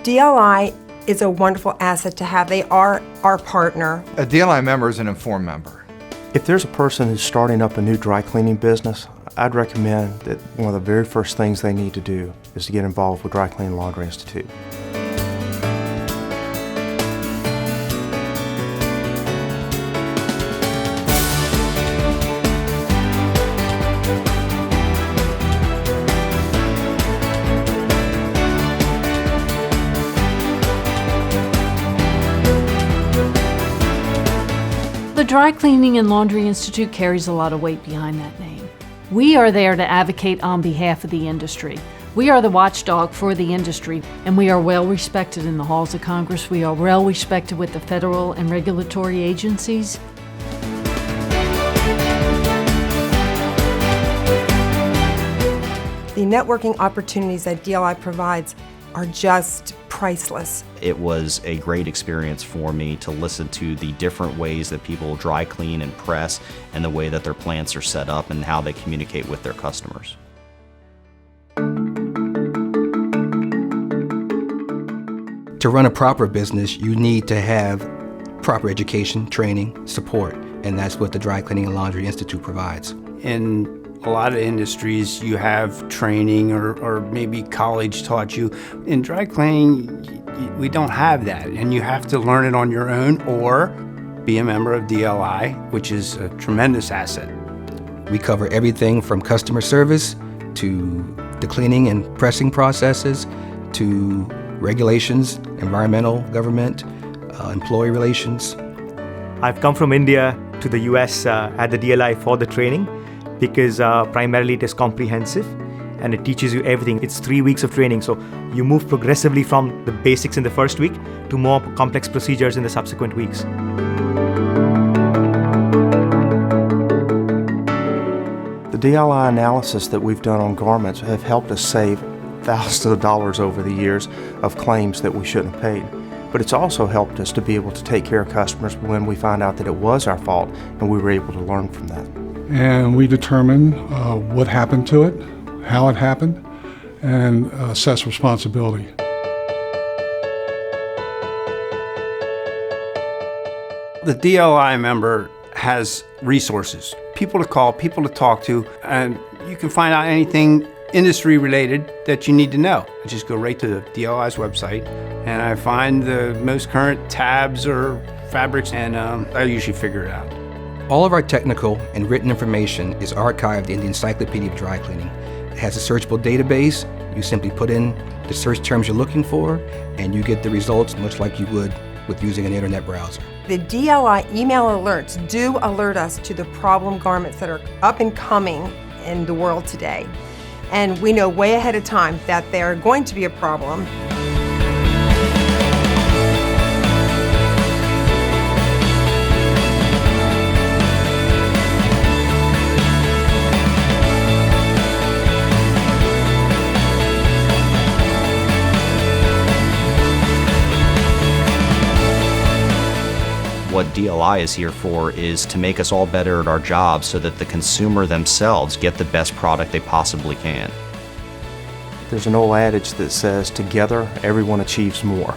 DLI is a wonderful asset to have. They are our partner. A DLI member is an informed member. If there's a person who's starting up a new dry cleaning business, I'd recommend that one of the very first things they need to do is to get involved with Drycleaning Laundry Institute. The Drycleaning and Laundry Institute carries a lot of weight behind that name. We are there to advocate on behalf of the industry. We are the watchdog for the industry, and we are well respected in the halls of Congress. We are well respected with the federal and regulatory agencies. The networking opportunities that DLI provides are just priceless. It was a great experience for me to listen to the different ways that people dry clean and press and the way that their plants are set up and how they communicate with their customers. To run a proper business, you need to have proper education, training, support, and that's what the Drycleaning and Laundry Institute provides. In a lot of industries, you have training or maybe college taught you. In dry cleaning, we don't have that, and you have to learn it on your own or be a member of DLI, which is a tremendous asset. We cover everything from customer service to the cleaning and pressing processes to regulations, environmental, government, employee relations. I've come from India to the US at the DLI for the training because primarily it is comprehensive and it teaches you everything. It's 3 weeks of training, so you move progressively from the basics in the first week to more complex procedures in the subsequent weeks. The DLI analysis that we've done on garments have helped us save thousands of dollars over the years of claims that we shouldn't have paid. But it's also helped us to be able to take care of customers when we find out that it was our fault, and we were able to learn from that. And we determine what happened to it, how it happened, and assess responsibility. The DLI member has resources, people to call, people to talk to, and you can find out anything industry related that you need to know. I just go right to the DLI's website and I find the most current tabs or fabrics, and I usually figure it out. All of our technical and written information is archived in the Encyclopedia of Dry Cleaning. It has a searchable database. You simply put in the search terms you're looking for and you get the results much like you would with using an internet browser. The DLI email alerts do alert us to the problem garments that are up and coming in the world today. And we know way ahead of time that they're going to be a problem. What DLI is here for is to make us all better at our jobs so that the consumer themselves get the best product they possibly can. There's an old adage that says, together everyone achieves more.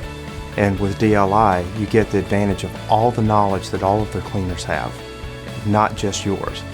And with DLI, you get the advantage of all the knowledge that all of their cleaners have, not just yours.